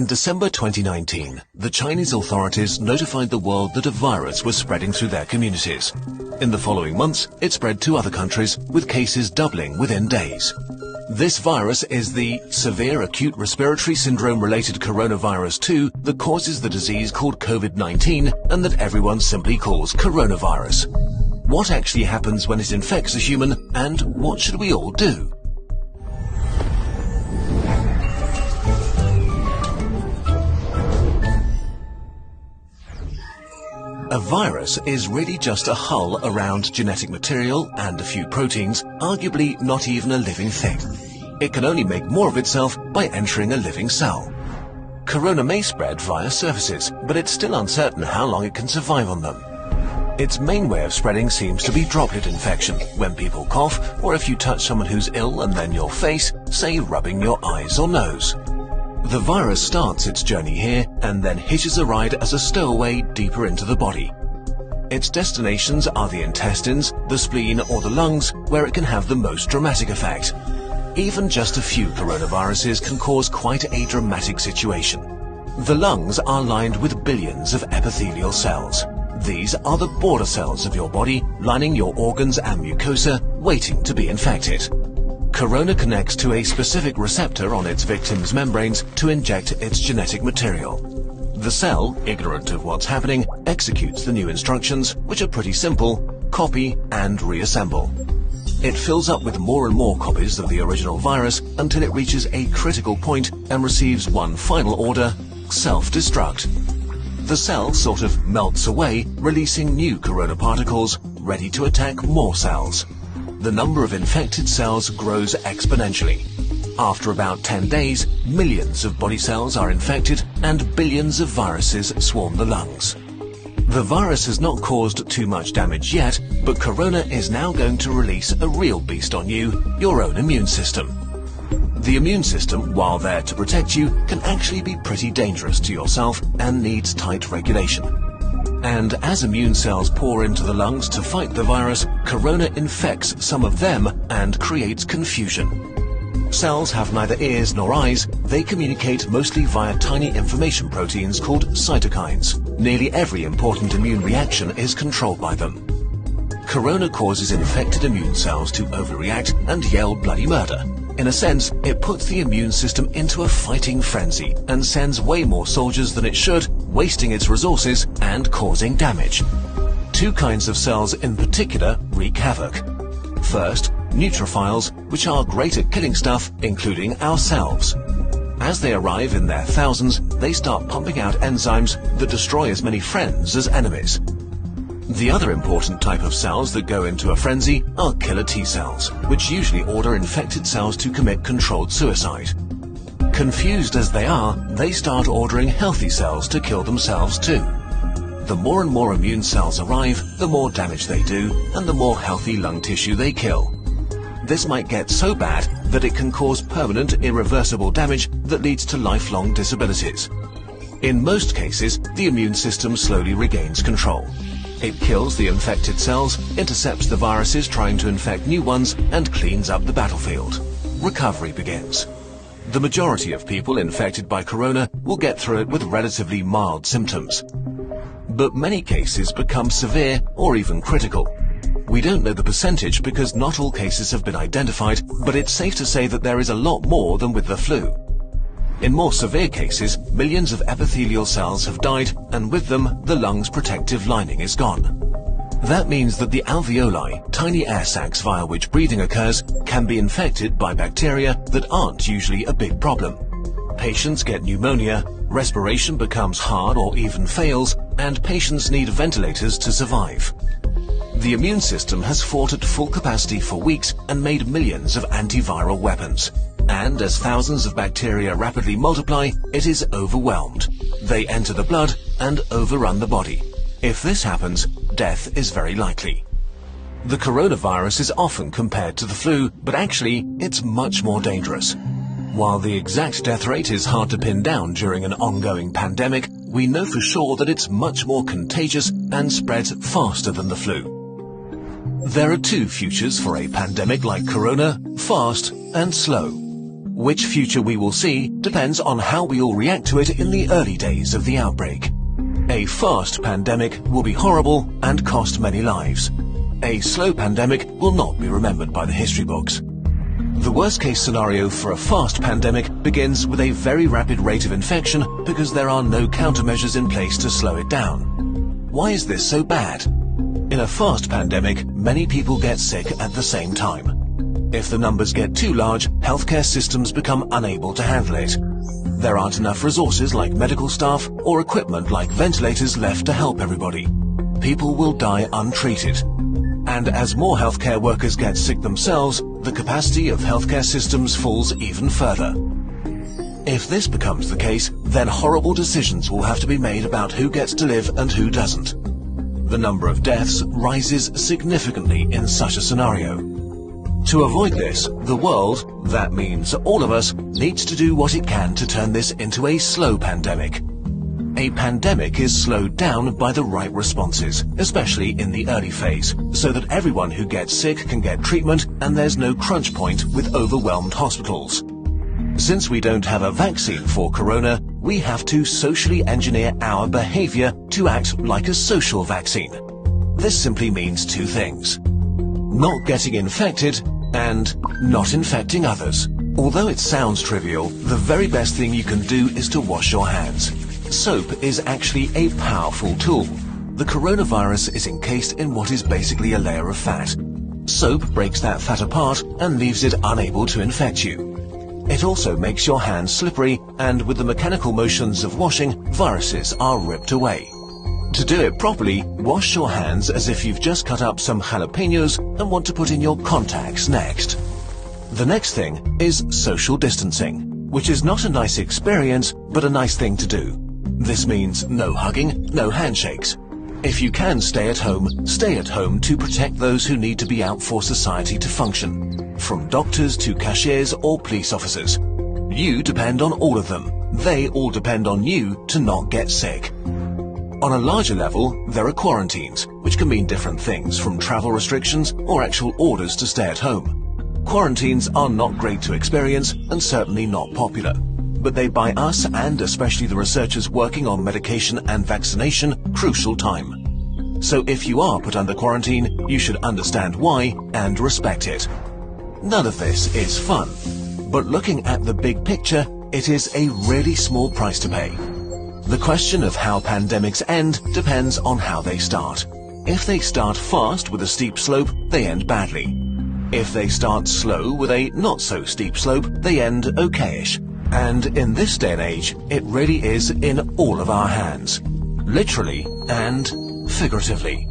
In December 2019, the Chinese authorities notified the world that a virus was spreading through their communities. In the following months, it spread to other countries, with cases doubling within days. This virus is the severe acute respiratory syndrome-related coronavirus 2 that causes the disease called COVID-19 and that everyone simply calls coronavirus. What actually happens when it infects a human, and what should we all do? A virus is really just a hull around genetic material and a few proteins, arguably not even a living thing. It can only make more of itself by entering a living cell. Corona may spread via surfaces, but it's still uncertain how long it can survive on them. Its main way of spreading seems to be droplet infection, when people cough, or if you touch someone who's ill and then your face, say rubbing your eyes or nose. The virus starts its journey here and then hitches a ride as a stowaway deeper into the body. Its destinations are the intestines, the spleen or the lungs, where it can have the most dramatic effect. Even just a few coronaviruses can cause quite a dramatic situation. The lungs are lined with billions of epithelial cells. These are the border cells of your body, lining your organs and mucosa, waiting to be infected. Corona connects to a specific receptor on its victim's membranes to inject its genetic material. The cell, ignorant of what's happening, executes the new instructions, which are pretty simple: copy and reassemble. It fills up with more and more copies of the original virus until it reaches a critical point and receives one final order: self-destruct. The cell sort of melts away, releasing new corona particles, ready to attack more cells. The number of infected cells grows exponentially. After about 10 days, millions of body cells are infected and billions of viruses swarm the lungs. The virus has not caused too much damage yet, but corona is now going to release a real beast on you, your own immune system. The immune system, while there to protect you, can actually be pretty dangerous to yourself and needs tight regulation. And as immune cells pour into the lungs to fight the virus, corona infects some of them and creates confusion. Cells have neither ears nor eyes. They communicate mostly via tiny information proteins called cytokines. Nearly every important immune reaction is controlled by them. Corona causes infected immune cells to overreact and yell bloody murder. In a sense, it puts the immune system into a fighting frenzy and sends way more soldiers than it should, wasting its resources and causing damage. Two kinds of cells in particular wreak havoc. First, neutrophils, which are great at killing stuff, including ourselves. As they arrive in their thousands, they start pumping out enzymes that destroy as many friends as enemies. The other important type of cells that go into a frenzy are killer T cells, which usually order infected cells to commit controlled suicide. Confused as they are, they start ordering healthy cells to kill themselves too. The more and more immune cells arrive, the more damage they do, and the more healthy lung tissue they kill. This might get so bad that it can cause permanent, irreversible damage that leads to lifelong disabilities. In most cases, the immune system slowly regains control. It kills the infected cells, intercepts the viruses trying to infect new ones, and cleans up the battlefield. Recovery begins. The majority of people infected by corona will get through it with relatively mild symptoms. But many cases become severe or even critical. We don't know the percentage because not all cases have been identified, but it's safe to say that there is a lot more than with the flu. In more severe cases, millions of epithelial cells have died, and with them, the lung's protective lining is gone. That means that the alveoli, tiny air sacs via which breathing occurs, can be infected by bacteria that aren't usually a big problem. Patients get pneumonia, respiration becomes hard or even fails, and patients need ventilators to survive. The immune system has fought at full capacity for weeks and made millions of antiviral weapons. And as thousands of bacteria rapidly multiply, it is overwhelmed. They enter the blood and overrun the body. If this happens, death is very likely. The coronavirus is often compared to the flu, but actually, it's much more dangerous. While the exact death rate is hard to pin down during an ongoing pandemic, we know for sure that it's much more contagious and spreads faster than the flu. There are two futures for a pandemic like corona: fast and slow. which future we will see depends on how we all react to it in the early days of the outbreak. A fast pandemic will be horrible and cost many lives. A slow pandemic will not be remembered by the history books. The worst-case scenario for a fast pandemic begins with a very rapid rate of infection because there are no countermeasures in place to slow it down. Why is this so bad? In a fast pandemic, many people get sick at the same time. If the numbers get too large, healthcare systems become unable to handle it. There aren't enough resources like medical staff or equipment like ventilators left to help everybody. People will die untreated. And as more healthcare workers get sick themselves, the capacity of healthcare systems falls even further. If this becomes the case, then horrible decisions will have to be made about who gets to live and who doesn't. The number of deaths rises significantly in such a scenario. To avoid this, the world, that means all of us, needs to do what it can to turn this into a slow pandemic. A pandemic is slowed down by the right responses, especially in the early phase, so that everyone who gets sick can get treatment and there's no crunch point with overwhelmed hospitals. Since we don't have a vaccine for corona, we have to socially engineer our behavior to act like a social vaccine. This simply means two things: not getting infected and not infecting others. Although it sounds trivial, the very best thing you can do is to wash your hands. Soap is actually a powerful tool. The coronavirus is encased in what is basically a layer of fat. Soap breaks that fat apart and leaves it unable to infect you. It also makes your hands slippery, and with the mechanical motions of washing, viruses are ripped away. To do it properly, wash your hands as if you've just cut up some jalapenos and want to put in your contacts next. The next thing is social distancing, which is not a nice experience, but a nice thing to do. This means no hugging, no handshakes. If you can stay at home to protect those who need to be out for society to function, from doctors to cashiers or police officers. You depend on all of them. They all depend on you to not get sick. On a larger level, there are quarantines, which can mean different things, from travel restrictions or actual orders to stay at home. Quarantines are not great to experience and certainly not popular, but they buy us, and especially the researchers working on medication and vaccination, crucial time. So if you are put under quarantine, you should understand why and respect it. None of this is fun, but looking at the big picture, it is a really small price to pay. The question of how pandemics end depends on how they start. If they start fast with a steep slope, they end badly. If they start slow with a not so steep slope, they end okayish. And in this day and age, it really is in all of our hands, literally and figuratively.